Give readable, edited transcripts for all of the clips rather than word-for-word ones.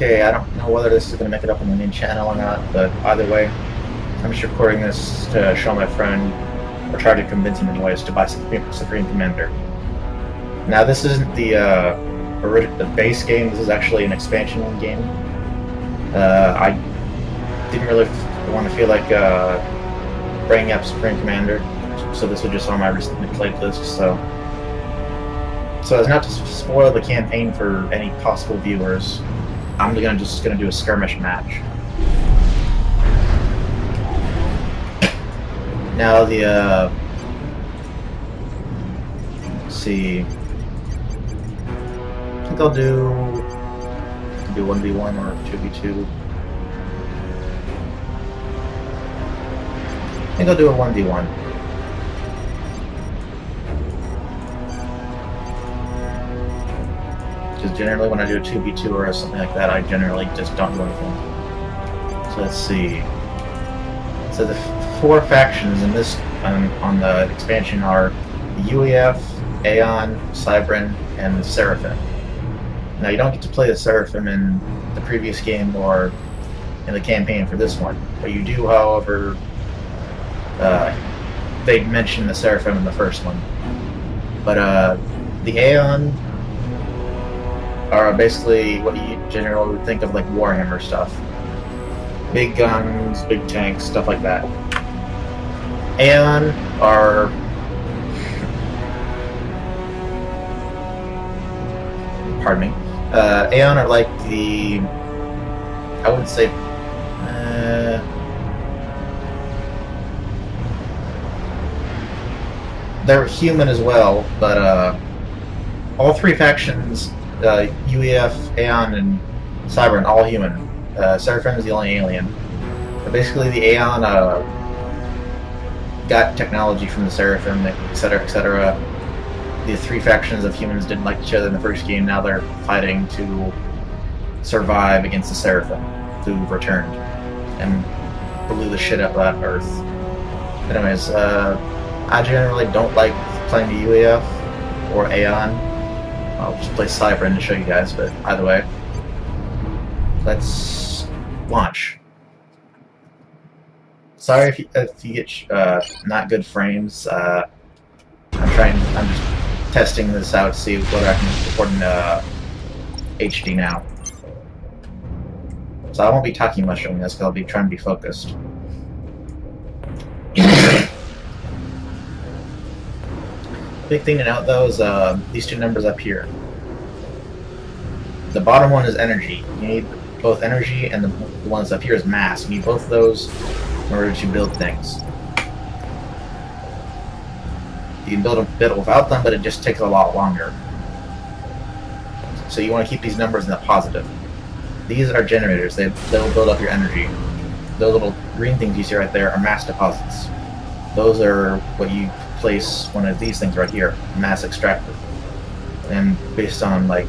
Okay, I don't know whether this is going to make it up on the main channel or not, but either way, I'm just recording this to show my friend, or try to convince him anyways, to buy Supreme Commander. Now this isn't the base game, this is actually an expansion game. I didn't really want to feel like bringing up Supreme Commander, so this was just on my recently played list, so as not to spoil the campaign for any possible viewers, I'm just gonna do a skirmish match. Now the let's see, I think I'll do 1v1 or 2v2. I think I'll do a 1v1. Because generally when I do a 2v2 or something like that, I generally just don't do anything. So let's see. So the four factions in this on the expansion are the UEF, Aeon, Cybran, and the Seraphim. Now you don't get to play the Seraphim in the previous game or in the campaign for this one, but you do, however, they mentioned the Seraphim in the first one. But the Aeon are basically what you generally would think of like Warhammer stuff. Big guns, big tanks, stuff like that. Aeon are pardon me. Aeon are like the, I would say, they're human as well, but all three factions, UEF, Aeon, and Cybran, all human. Seraphim is the only alien. But basically, the Aeon got technology from the Seraphim, etc., etc. The three factions of humans didn't like each other in the first game. Now they're fighting to survive against the Seraphim, who've returned and blew the shit up of Earth. Anyways, I generally don't like playing the UEF or Aeon. I'll just play Cybran to show you guys, but either way, let's launch. Sorry if you get not good frames. I'm just testing this out to see whether I can record in HD now. So I won't be talking much during this because I'll be trying to be focused. Big thing to note though is these two numbers up here. The bottom one is energy. You need both energy, and the ones up here is mass. You need both of those in order to build things. You can build a bit without them, but it just takes a lot longer. So you want to keep these numbers in the positive. These are generators. They'll build up your energy. Those little green things you see right there are mass deposits. Those are what you place one of these things right here, mass extractor. And based on like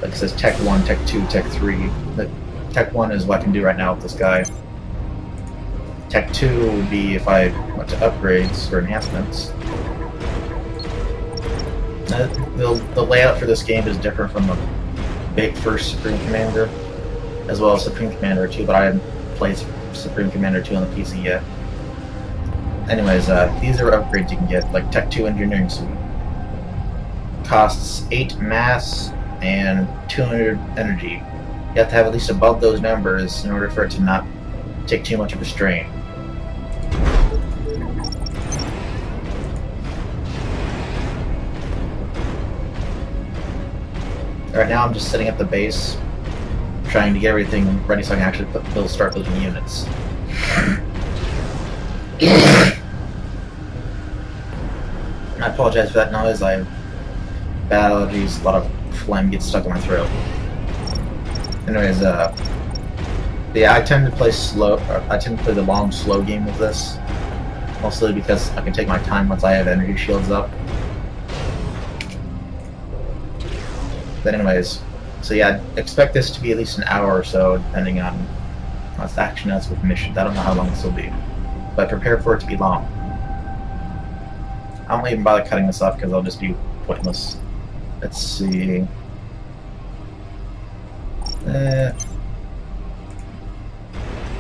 it says Tech 1, Tech 2, Tech 3. The Tech 1 is what I can do right now with this guy. Tech 2 would be if I went to upgrades or enhancements. The layout for this game is different from the big first Supreme Commander, as well as Supreme Commander 2, but I haven't played Supreme Commander 2 on the PC yet. Anyways, these are upgrades you can get, like Tech 2 Engineering Suite. Costs 8 mass and 200 energy. You have to have at least above those numbers in order for it to not take too much of a strain. Right now I'm just setting up the base, trying to get everything ready so I can actually start building units. I apologize for that noise. I have bad allergies. A lot of phlegm gets stuck in my throat. Anyways, yeah, I tend to play slow. I tend to play the long, slow game with this, mostly because I can take my time once I have energy shields up. But anyways, so yeah, expect this to be at least an hour or so, depending on what's action notes with missions. I don't know how long this will be, but prepare for it to be long. I won't even bother cutting this off because I'll just be pointless. Let's see.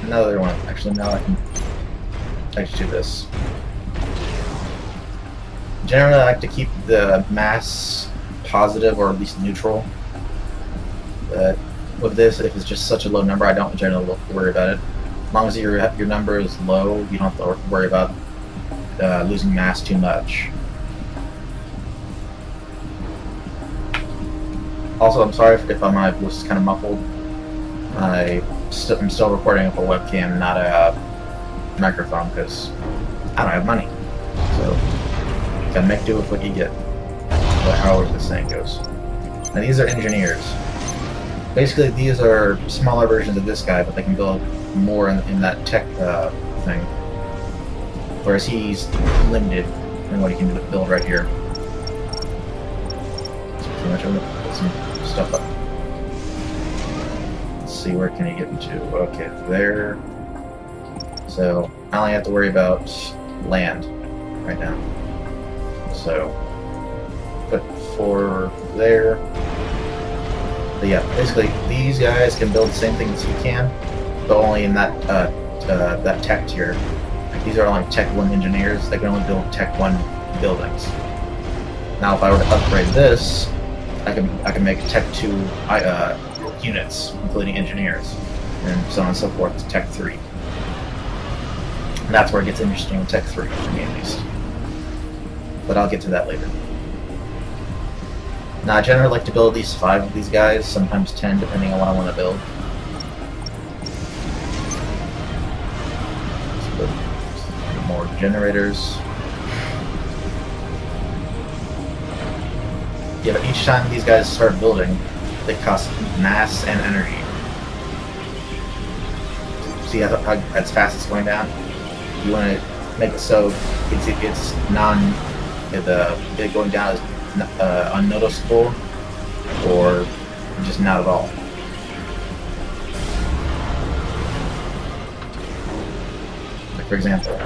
Another one. Actually, no, I can actually do this. Generally, I like to keep the mass positive or at least neutral. But with this, if it's just such a low number, I don't generally worry about it. As long as your number is low, you don't have to worry about losing mass too much. Also, I'm sorry if my voice is kind of muffled. I'm still recording with a webcam, not a microphone, because I don't have money. So, gotta make do with what you get. However the saying goes. Now these are engineers. Basically, these are smaller versions of this guy, but they can build more in that tech thing. Whereas he's limited in what he can build right here. So pretty much I'm gonna put some stuff up. Let's see, where can he get to? Okay, there. So I only have to worry about land right now. So put 4 there. But yeah, basically these guys can build the same thing as he can, but only in that that tech tier. Like, these are only Tech 1 engineers. They can only build Tech 1 buildings. Now, if I were to upgrade this, I can make Tech 2 units, including engineers, and so on and so forth, to Tech 3. And that's where it gets interesting with Tech 3, for me at least. But I'll get to that later. Now, I generally like to build at least 5 of these guys, sometimes 10, depending on what I want to build. So, more generators. Yeah, but each time these guys start building, they cost mass and energy. See how as fast it's going down? You want to make it so it going down is unnoticeable, or just not at all. Like, for example,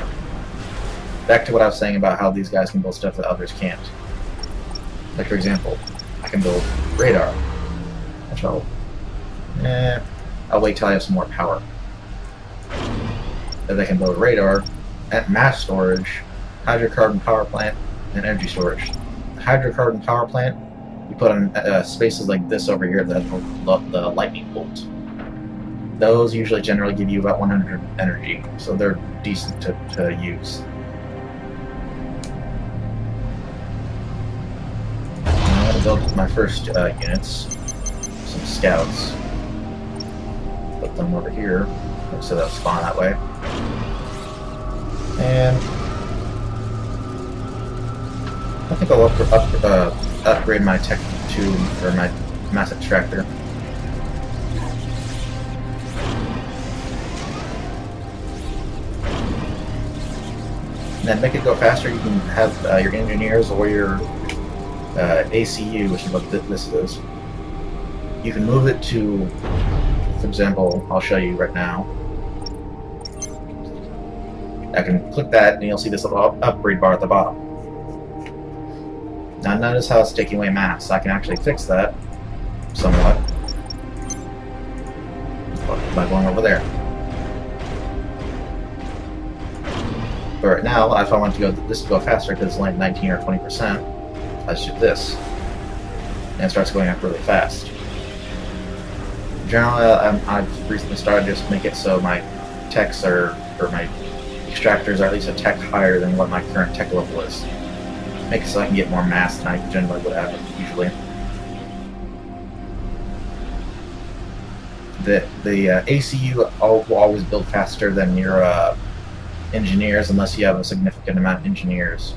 back to what I was saying about how these guys can build stuff that others can't. Like, for example, I can build radar, which I'll wait till I have some more power. Then I can build radar, at mass storage, hydrocarbon power plant, and energy storage. Hydrocarbon power plant, you put on spaces like this over here that the lightning bolt. Those usually generally give you about 100 energy, so they're decent to use. I'm going to build my first units, some scouts. Put them over here, so they'll spawn that way. And I think I'll upgrade my Tech 2, or my mass extractor. And then make it go faster, you can have your engineers or your ACU, which is what this is. You can move it to, for example, I'll show you right now. I can click that and you'll see this little upgrade bar at the bottom. Now notice how it's taking away mass. I can actually fix that somewhat by going over there. But right now, if I want to go this to go faster because it's only 19 or 20%, I shoot this, and it starts going up really fast. Generally, I've recently started just to make it so my techs or my extractors are at least a tech higher than what my current tech level is. Make it so I can get more mass than I generally would have usually. The ACU will always build faster than your engineers unless you have a significant amount of engineers.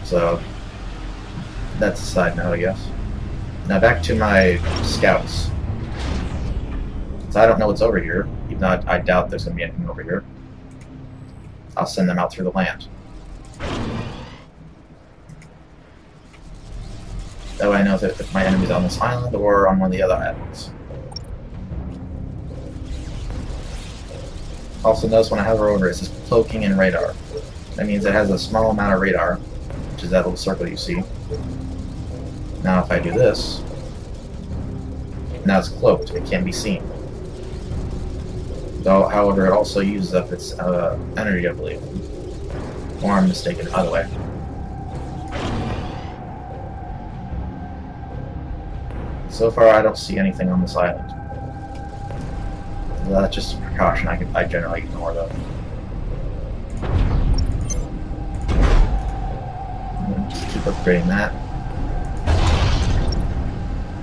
So that's a side note, I guess. Now back to my scouts. So I don't know what's over here, even though I doubt there's going to be anything over here. I'll send them out through the land. That way I know if my enemy's on this island or on one of the other islands. Also notice when I hover over it says cloaking and radar. That means it has a small amount of radar, which is that little circle you see. Now if I do this, Now it's cloaked, it can't be seen. Though, however, it also uses up its energy, I believe. Or I'm mistaken, either way. So far, I don't see anything on this island. That's just a precaution. I generally ignore though. Just keep upgrading that.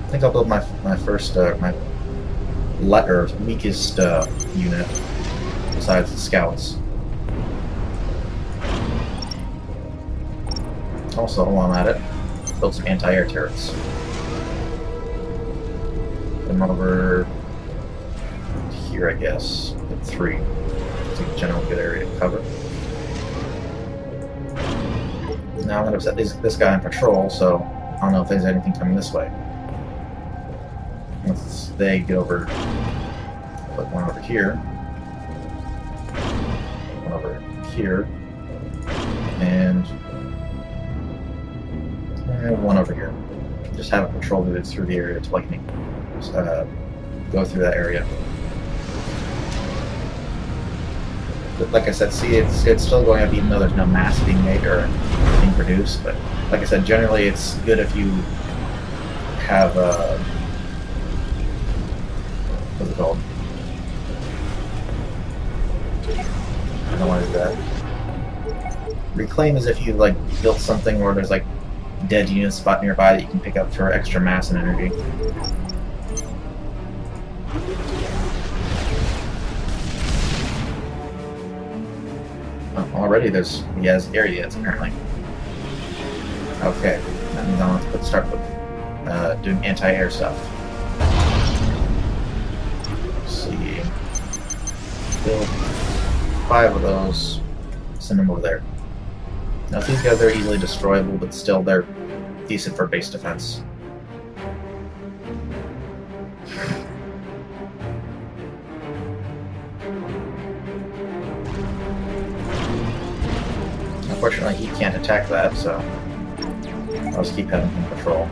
I think I'll build my first weakest unit besides the scouts. Also, while I'm at it, build some anti-air turrets. Put them over here, I guess. Put 3. It's a general good area to cover. Now I'm going to set this guy on patrol, so I don't know if there's anything coming this way. Once they get over, put one over here, one over here, and one over here. Just have it patrol through the area until I can go through that area. But like I said, see, it's still going up even though there's no mass being made or being produced. But like I said, generally it's good if you have what's it called? I don't know what is that. Reclaim is if you like built something where there's like dead unit spot nearby that you can pick up for extra mass and energy. Already he has air units apparently. Okay, that means I'll have to start with doing anti-air stuff. Let's see. Build 5 of those, send them over there. Now these guys are easily destroyable, but still they're decent for base defense. Unfortunately, he can't attack that, so I'll just keep having him patrol.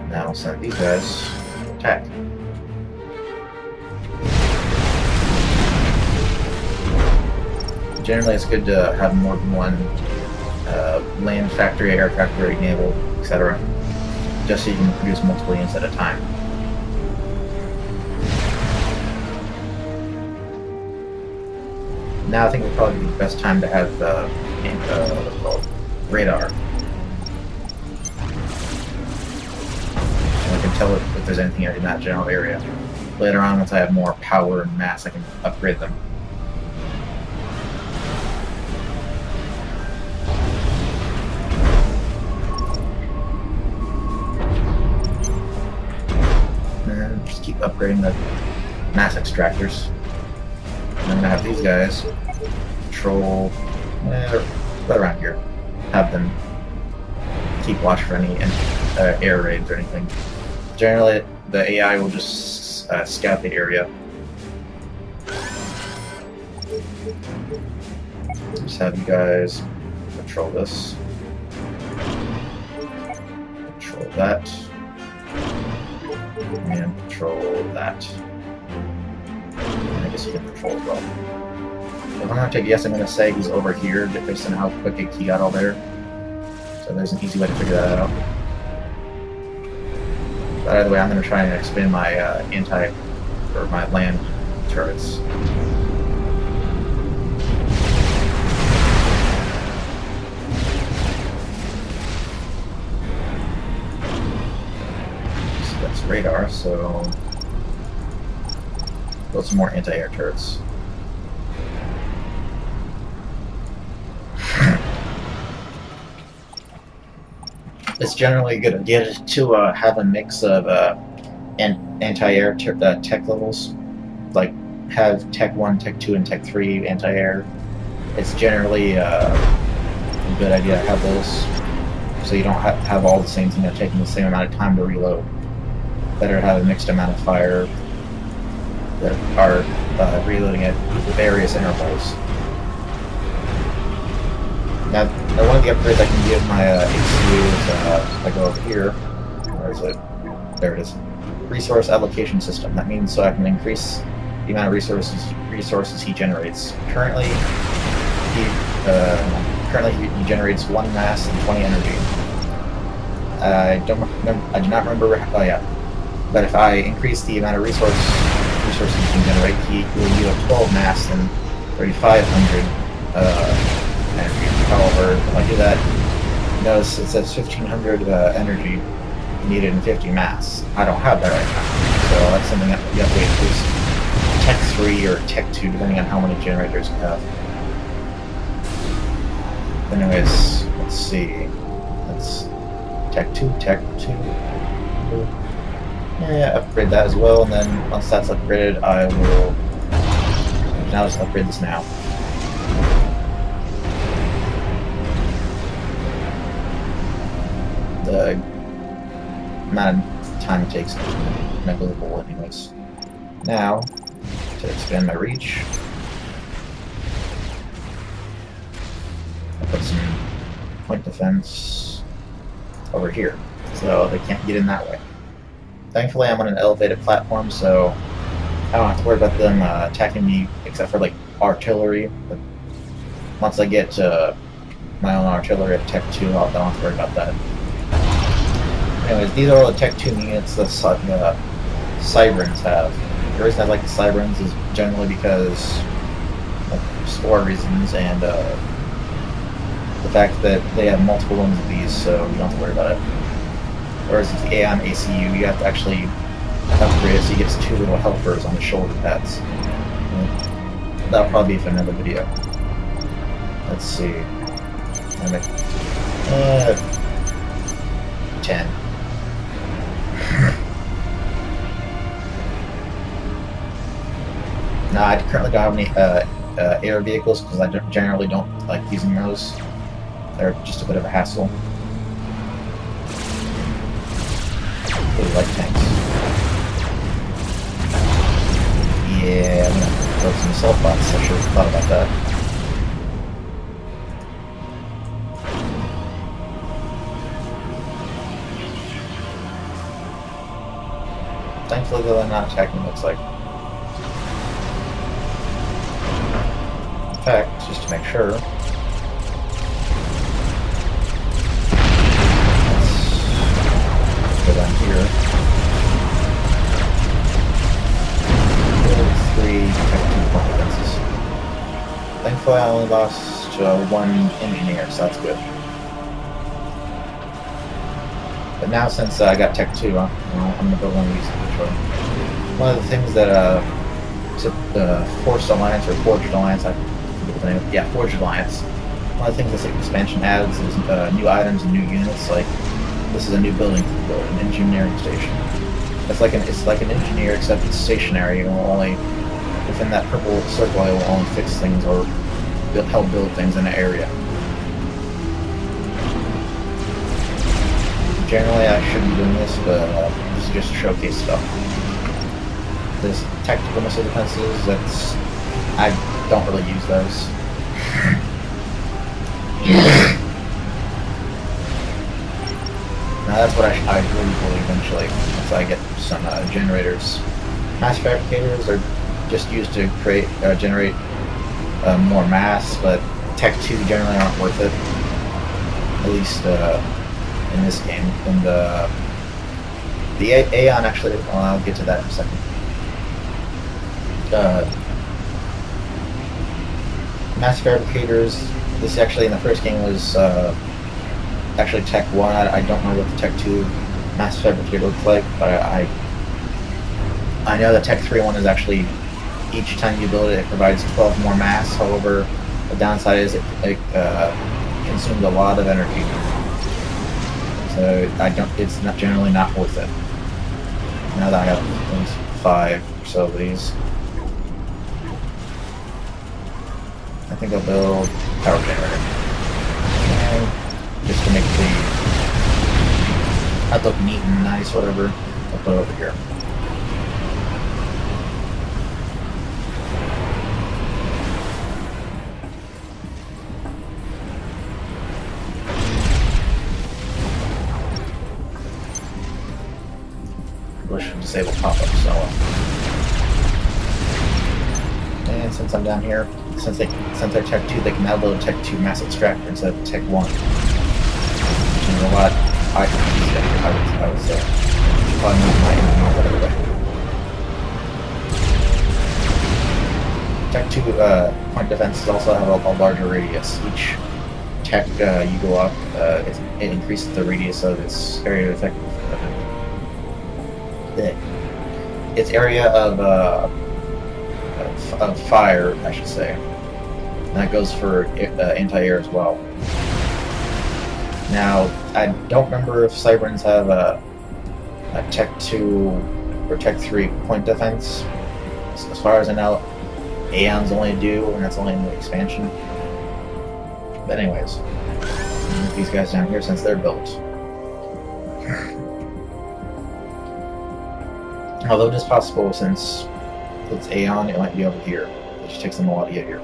Now I'll send these guys to attack. Generally, it's good to have more than one land factory, air factory, naval, etc. Just so you can produce multiple units at a time. Now I think would probably be the best time to have what's it called? Radar. So I can tell if there's anything in that general area. Later on, once I have more power and mass, I can upgrade them. And just keep upgrading the mass extractors. I'm going to have these guys patrol right around here. Have them keep watch for any air raids or anything. Generally, the AI will just scout the area. Just have you guys patrol this. Patrol that. And patrol that. I guess you can patrol as well. If I'm going to take a guess, I'm going to say he's over here based on how quick he got all there. So there's an easy way to figure that out. But either way, I'm going to try and expand my my land turrets. So that's radar, so build some more anti-air turrets. It's generally a good idea to have a mix of anti-air tech levels, like have Tech 1, Tech 2, and Tech 3 anti-air. It's generally a good idea to have those, so you don't have all the same thing taking the same amount of time to reload. Better to have a mixed amount of fire that are reloading at various intervals. Now, one of the upgrades I can give my ACU is if I go over here. Where is it? there it is. Resource allocation system. That means so I can increase the amount of resources he generates. Currently, he generates 1 mass and 20 energy. I do not remember. Oh yeah, but if I increase the amount of resources he can generate, he will yield 12 mass and 3,500 energy. However, if I do that, notice it says 1,500 energy needed and 50 mass. I don't have that right now, so that's something that you have to increase Tech 3 or Tech 2, depending on how many generators you have. Anyways, let's see. That's Tech 2, Tech 2. Yeah, upgrade that as well, and then once that's upgraded, I will. Now just upgrade this now. The amount of time it takes is negligible, anyways. Now, to expand my reach, I put some point defense over here, so they can't get in that way. Thankfully, I'm on an elevated platform, so I don't have to worry about them attacking me, except for like artillery. But once I get my own artillery at Tech 2, I don't have to worry about that. Anyways, these are all the Tech 2 units the Cyberns have. The reason I like the Cyberns is generally because of score reasons and the fact that they have multiple ones of these, so you don't have to worry about it. Whereas with the Aeon ACU, you have to actually upgrade it so he gets 2 little helpers on the shoulder pads. That'll probably be for another video. Let's see. 10. No, I currently don't have any air vehicles because I generally don't like using those. They're just a bit of a hassle. Really like tanks. Yeah, I'm gonna build some assault bots. I should have thought about that. Thankfully, they're not attacking, looks like. In fact, just to make sure, let's go down here. 3 Tech 2 point defenses. Thankfully, I only lost 1 engineer, so that's good. But now, since I got Tech 2, I'm going to build one of these eventually. One of the things that Forced Alliance or Forged Alliance, I forget the name. Yeah, Forged Alliance. One of the things this expansion adds is new items and new units. Like this is a new building to build, an engineering station. It's like an engineer, except it's stationary. It will only within that purple circle. It will only fix things or help build things in an area. Generally, I shouldn't be doing this, but this is just to showcase stuff. This tactical missile defenses, I don't really use those. Now that's what I really will eventually, once I get some generators. Mass fabricators are just used to generate more mass, but Tech 2 generally aren't worth it. At least in this game. And the Aeon actually, well, I'll get to that in a second. Mass fabricators, this actually in the first game was actually Tech 1. I don't know what the Tech 2 mass fabricator looks like, but I know the Tech 3 one is actually, each time you build it, it provides 12 more mass. However, the downside is it consumes a lot of energy. So it's generally not worth it. Now that I have 5 or so of these, I think I'll build power generator. And just to make that look neat and nice, whatever, I'll put it over here. disable pop-up, so... And since I'm down here, since they're Tech 2, they can now load Tech 2 Mass Extractor instead of Tech 1. Which is a lot I would say. Probably move my enemy out of the way. Tech 2 point defenses also have a larger radius. Each tech you go up, it increases the radius of its area of effect. Its area of fire, I should say. And that goes for anti-air as well. Now, I don't remember if Cybern's have a Tech 2 or Tech 3 point defense. As far as I know, Aeons only do, and that's only in the expansion. But anyways, move these guys down here since they're built. Although it is possible, since it's Aeon, it might be over here. It just takes them a while to get here.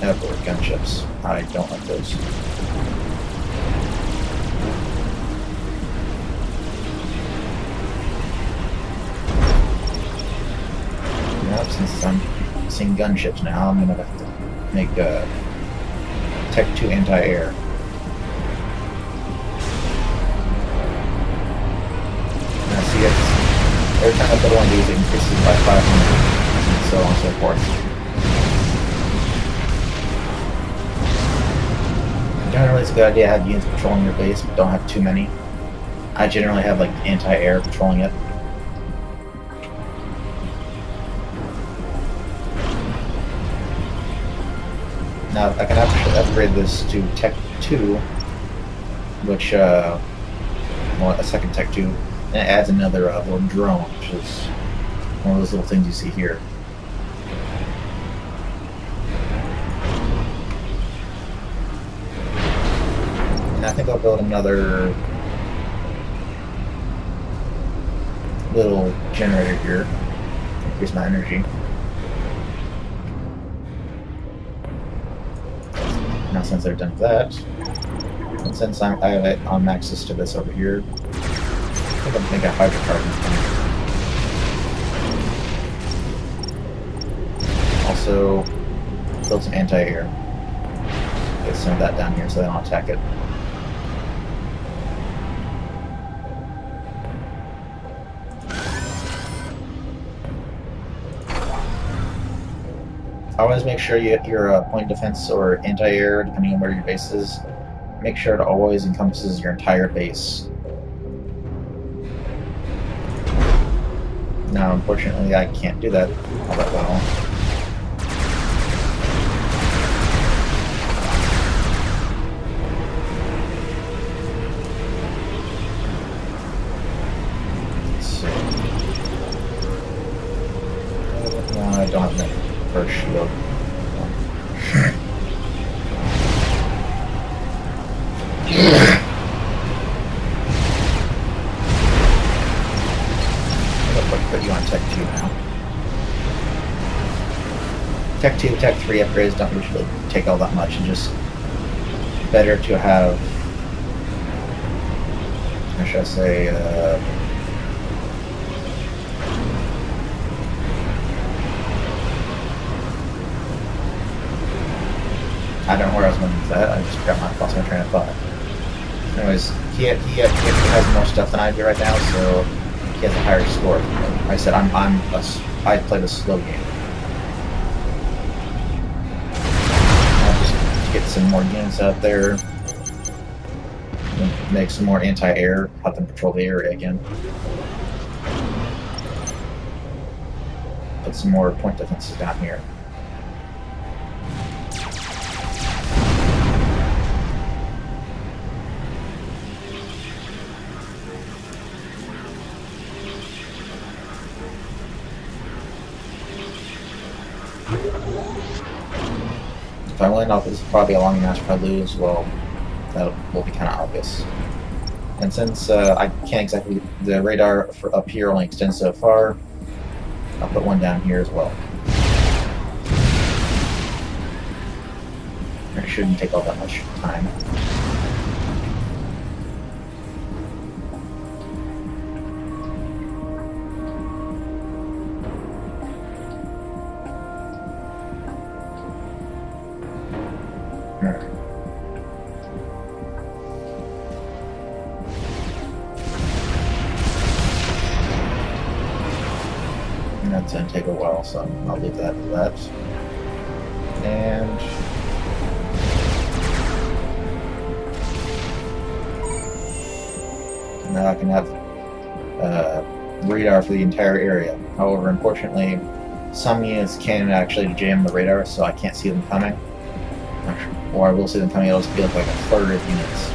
Airport gunships. I don't like those. Yep, since I'm seeing gunships now, I'm gonna have to make Tech 2 anti-air. Now see, every time I put one of these, it increases by 500, and so on and so forth. Generally, it's a good idea to have units patrolling your base, but don't have too many. I generally have like anti-air patrolling it. Now, I can actually upgrade this to Tech 2, which, well, a second Tech 2, and it adds another little drone, which is one of those little things you see here. And I think I'll build another little generator here, increase my energy. Now since they're done with that, and since I have it on access to this over here, I think I'll make a hydrocarbon tank. Also, build some anti-air. Get some of that down here so they don't attack it. Always make sure you get your point defense or anti-air, depending on where your base is. Make sure it always encompasses your entire base. Now, unfortunately, I can't do that all that well. Let's see. No, I don't have enough. First shield. I'll put you on Tech 2 now. Tech 2, Tech 3 upgrades don't usually take all that much, and just better to have, how should I say, I don't know where I was going with that. I just lost my train of thought. Anyways, he has more stuff than I do right now, so he has a higher score. Like I said, I play the slow game. I'll just get some more units out there, make some more anti-air, help them patrol the area again. Put some more point defenses down here. If I land off this is probably a long match. If I lose, well, that will be kind of obvious. And since I can't exactly, the radar for up here only extends so far, I'll put one down here as well. It shouldn't take all that much time. And that's going to take a while, so I'll leave that to that. And now I can have radar for the entire area. However, unfortunately, some units can actually jam the radar, so I can't see them coming. Or I will see them coming, it'll just be like a third of units.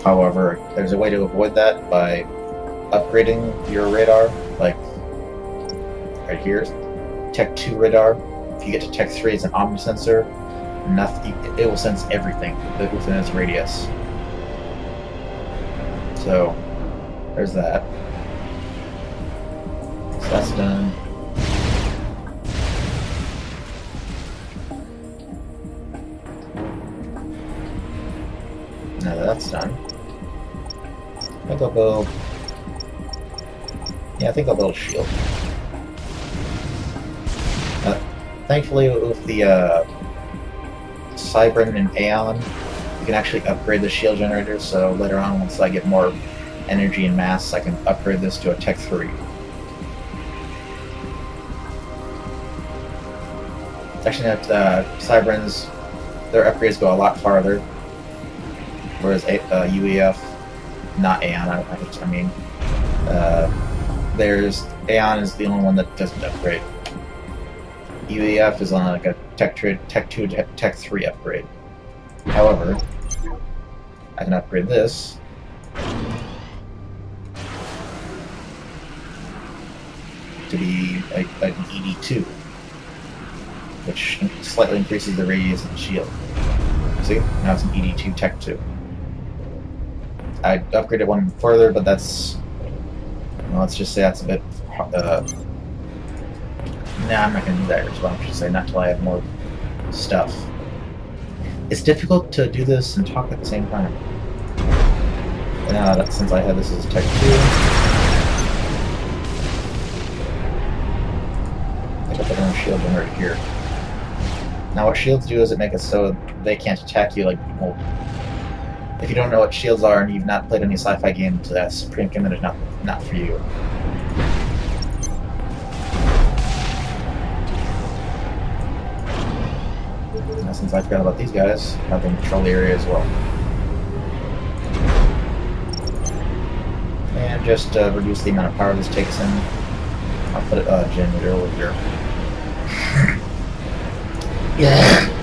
However, there's a way to avoid that by upgrading your radar, like right here, Tech 2 radar. If you get to Tech 3, it's an omnisensor. It will sense everything within its radius. So, there's that. So that's done. Now that that's done, I think I'll build. Yeah, I think I'll build a shield. Thankfully, with the Cybran and Aeon, you can actually upgrade the shield generator, so later on, once I get more energy and mass, I can upgrade this to a Tech 3. It's actually not Cybrans, their upgrades go a lot farther, whereas UEF, not Aeon, I mean, there's Aeon is the only one that doesn't upgrade. UEF is on like a Tech 2 to Tech 3 upgrade. However, I can upgrade this to be an ED2, which slightly increases the radius of the shield. See? Now it's an ED2 Tech 2. I upgraded one further, but that's, well, let's just say that's a bit nah, I'm not going to do that, or I should say, not until I have more stuff. It's difficult to do this and talk at the same time. And now that since I have this as Tech 2, I can put in a shield generator here. Now what shields do is it make it so they can't attack you like, well, if you don't know what shields are and you've not played any sci-fi games, that's Supreme Commander is not for you. Now, since I forgot about these guys, I have them control the area as well. And just reduce the amount of power this takes in. I'll put a generator over here. Yeah.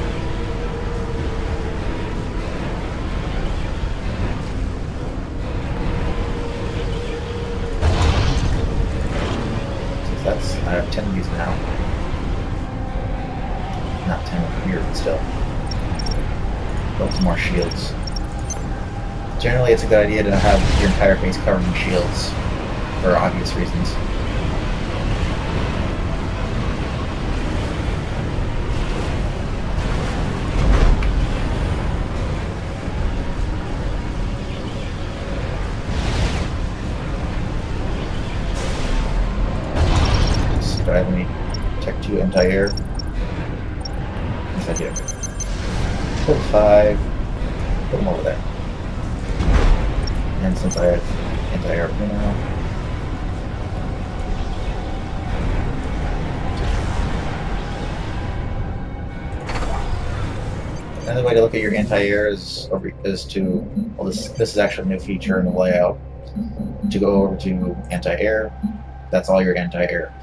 I have 10 of these now. Not 10 over here, but still. Build some more shields. Generally, it's a good idea to have your entire base covered in shields, for obvious reasons. Do I have any Tech 2 anti-air? Yes, I do. Put 5. Put them over there. And since I have anti-air for now, another way to look at your anti-air is to, well, this is actually a new feature in the layout. To go over to anti-air, that's all your anti-air.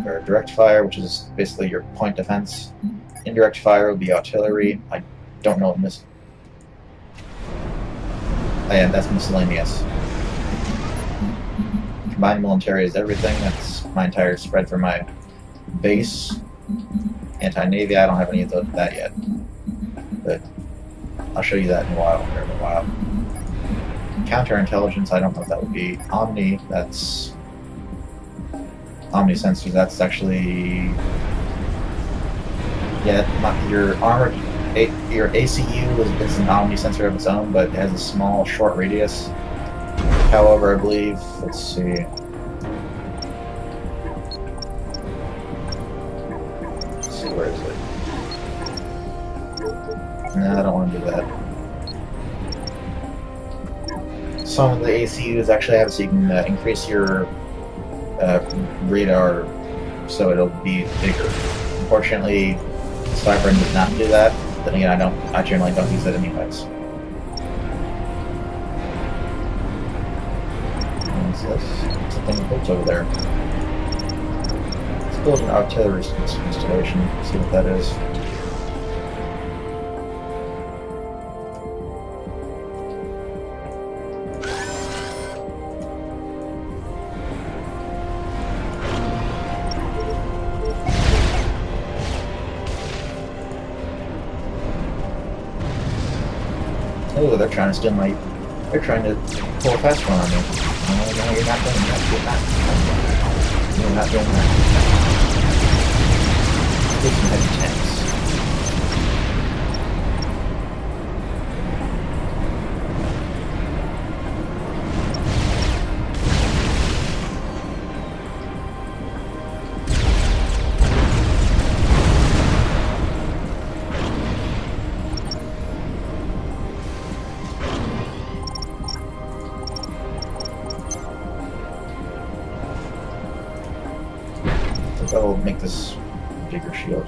Or direct fire, which is basically your point defense. Indirect fire will be artillery. I don't know what oh yeah, that's miscellaneous. Combined military is everything. That's my entire spread for my base. Anti-navy, I don't have any of that yet, but I'll show you that in a while. Counterintelligence, I don't know what that would be. Omni, that's Omnisensors, that's actually, yeah, your armored, your ACU is an Omnisensor of its own, but it has a small, short radius. However, I believe, let's see, where is it? No, I don't want to do that. some of the ACUs actually have it so you can increase your radar so it'll be bigger. Unfortunately, Cyber does not do that. Then again, I generally don't use it anyways. What's this? Something built over there. Let's build an artillery installation, see what that is. Oh, they're trying to steal my... They're trying to pull a fast one on me. No, you're not doing that. You're not doing that. Take some heavy tanks. That'll make this bigger shield.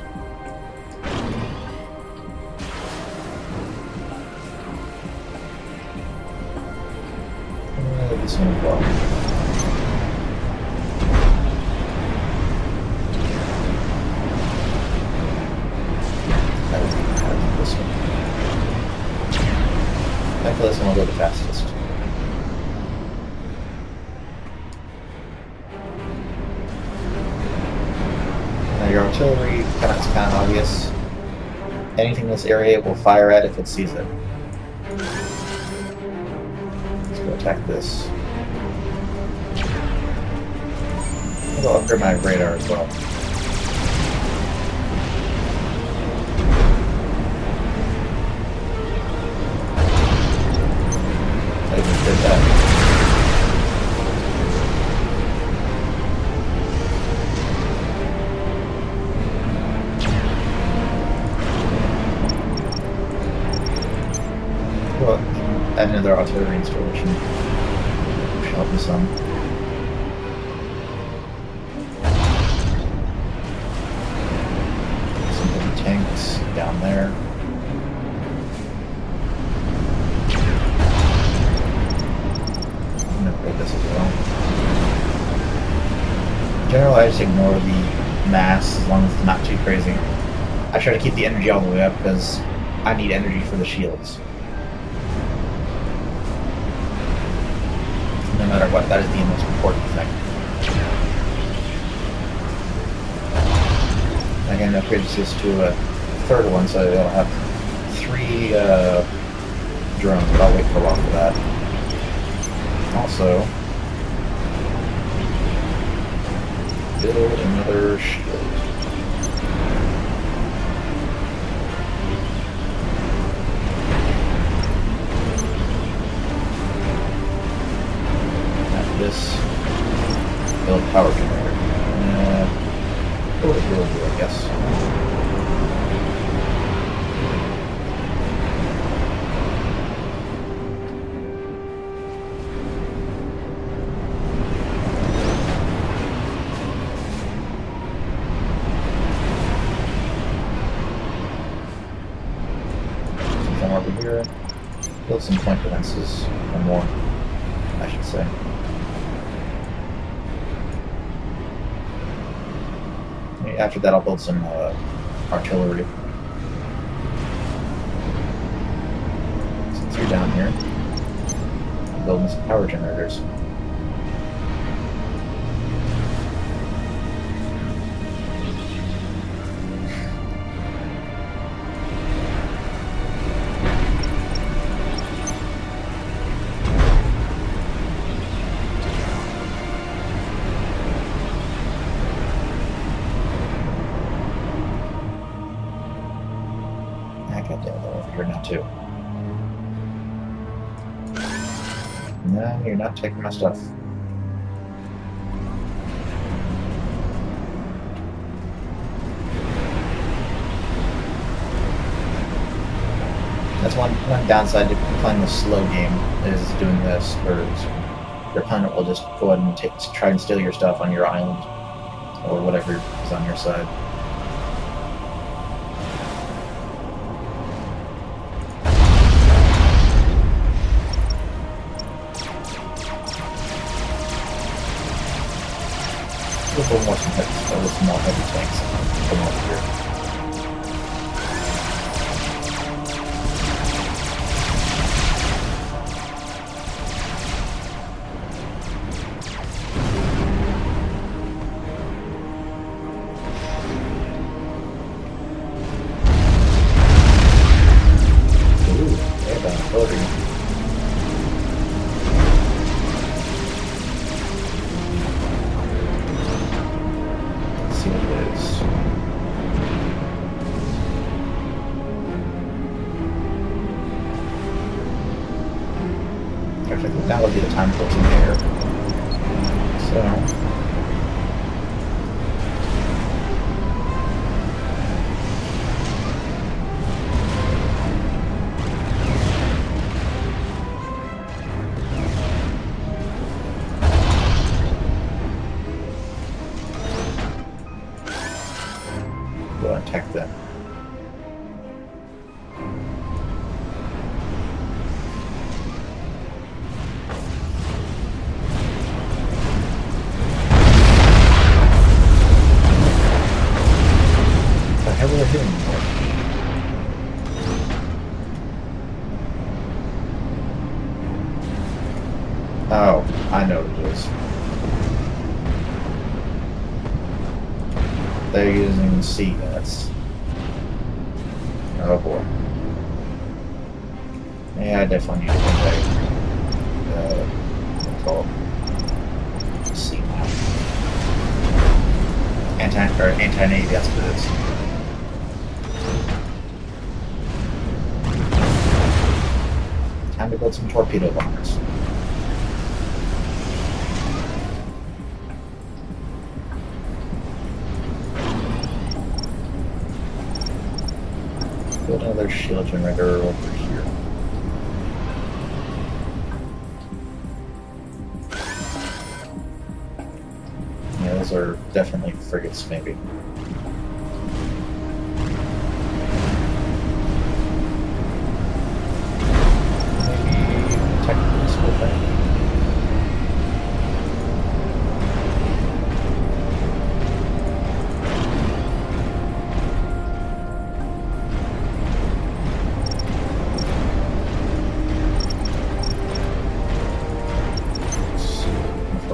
This one as well. This one. I feel this one will go the fastest. Your artillery, it's kind of obvious. Anything in this area it will fire at if it sees it. Let's go attack this. I'll upgrade my radar as well. I just did that. Add another artillery installation. Should help me some. Some heavy tanks down there. I'm gonna upgrade this as well. In general, I just ignore the mass as long as it's not too crazy. I try to keep the energy all the way up because I need energy for the shields. No matter what, that is the most important thing. Again, upgrade this to a third one, so they'll have 3 drones, but I'll wait for a while for that. Also, build another shield. This build power generator. What would it really do, I guess? Come over here. Build some point defenses, or more, I should say. After that, I'll build some artillery. Since you're down here, I'm building some power generators. You're not too. No, you're not taking my stuff. That's one downside to playing the slow game is doing this, where your opponent will just go ahead and try and steal your stuff on your island, or whatever is on your side. A little more some heavy tanks come over here. I think that would be the time to put some air. So. Go and attack them. Oh, I know what it is. They're using C units. Oh boy. Yeah, I definitely need to convey C now. Anti-Navy, that's what it is. Time to build some torpedo bombers. Build another shield generator over here. Yeah, those are definitely frigates, maybe.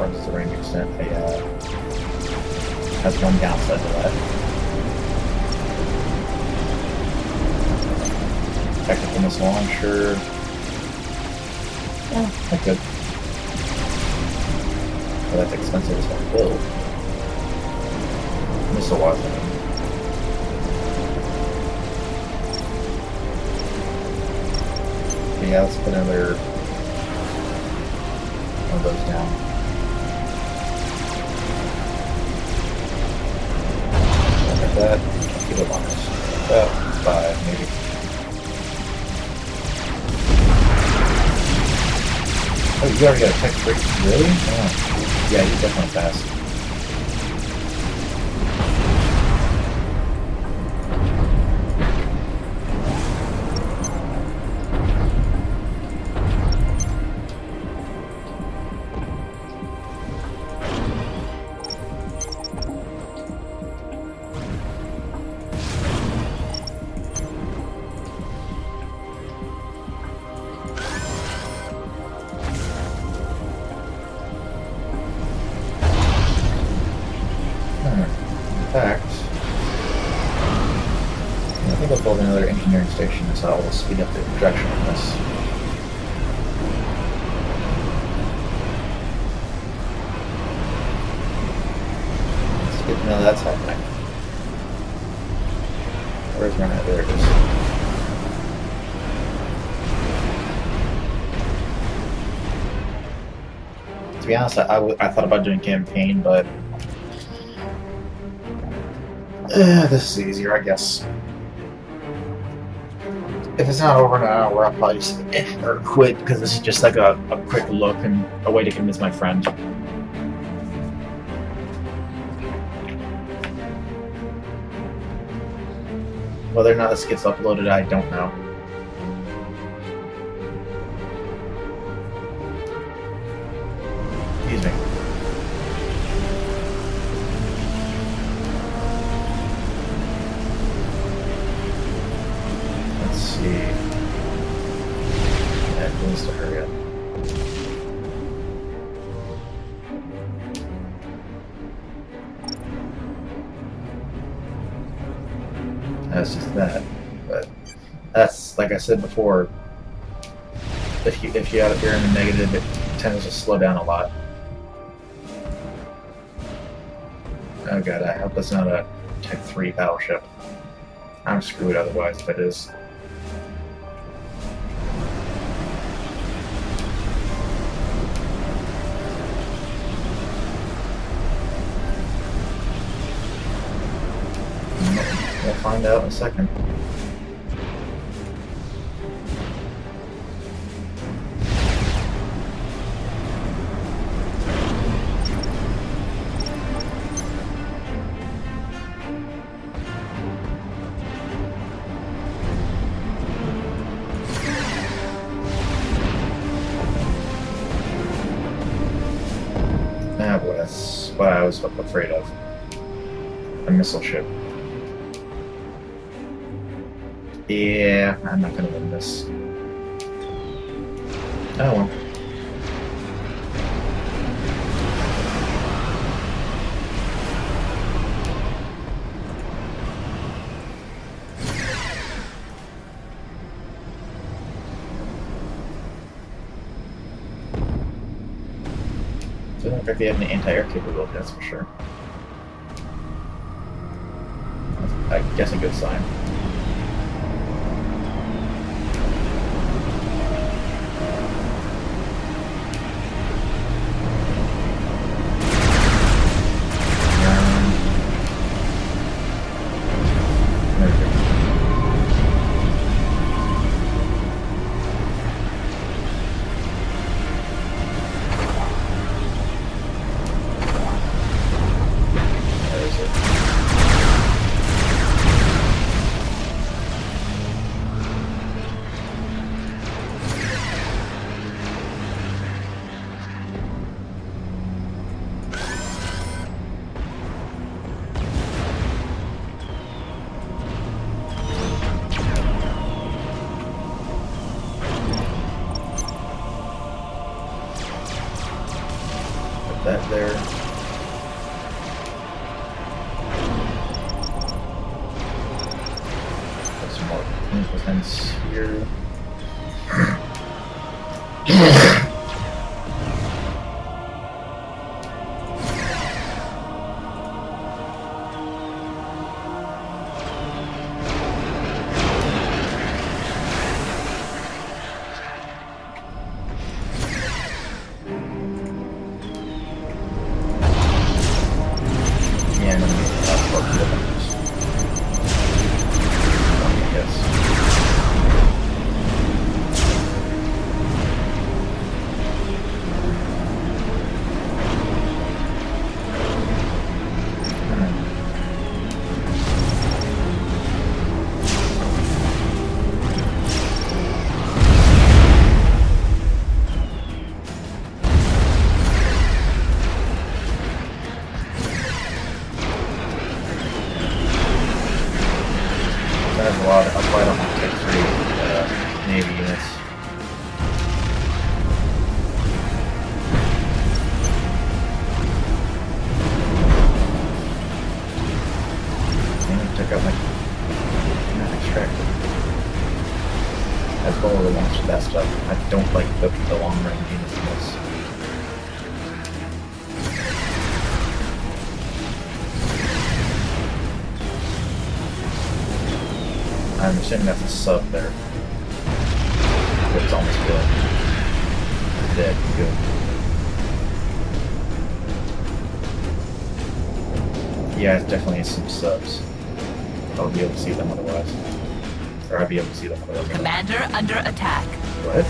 The range extent, has one downside to that. Technical missile launcher. Yeah, that's good. But that's expensive as hell to build. Missile wise, I mean. But yeah, let's put another one of those down. That, torpedo bombers. About 5, maybe. Oh, you already got a tech 3? Really? Oh. Yeah, you're definitely fast. I think I'll build another engineering station, so I'll speed up the production on this. It's good to know that's happening. Where's my net? There it is. To be honest, I thought about doing campaign, but this is easier, I guess. If it's not over in an hour, I'll probably just end or quit because this is just like a quick look and a way to convince my friend. Whether or not this gets uploaded, I don't know. Excuse me. Let's see. That needs to hurry up. That's just that. But that's, like I said before, if you if you're in the negative, it tends to slow down a lot. Oh god, I hope that's not a Type 3 battleship. I'm screwed otherwise if it is. We'll find out in a second. Ah, boy, that's what I was afraid of. A missile ship. Yeah, I'm not gonna win this. Oh well. Doesn't look like they have any anti-air capability, that's for sure. That's, I guess, a good sign. That there. Got some more implements here. That's a lot. That's why I don't have Type 3 Navy units. And took out my not extractor. As well as the launch of that stuff. I don't like the long range units in this. I'm assuming that's a sub there. It's almost good. Dead. Good. Yeah, it definitely is some subs. I'll be able to see them otherwise. or I'd be able to see the photos. Commander under attack. What?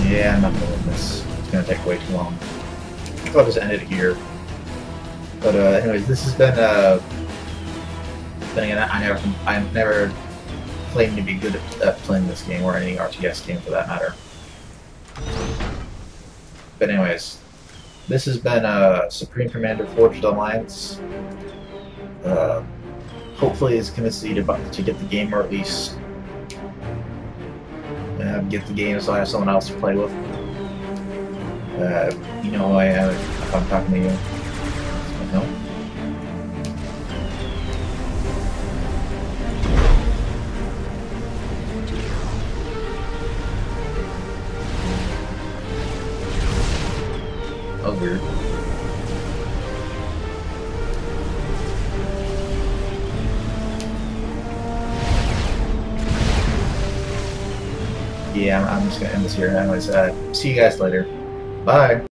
Yeah, I'm not doing this. It's gonna take way too long. I'll just end it here. But anyways, this has been then again, I never claimed to be good at playing this game or any RTS game for that matter. But anyways, this has been Supreme Commander Forged Alliance. Hopefully it's convinced you to get the game, or at least get the game so I have someone else to play with. You know who I am if I'm talking to you. No? That was weird. Yeah, I'm just gonna end this here. Anyways, see you guys later. Bye.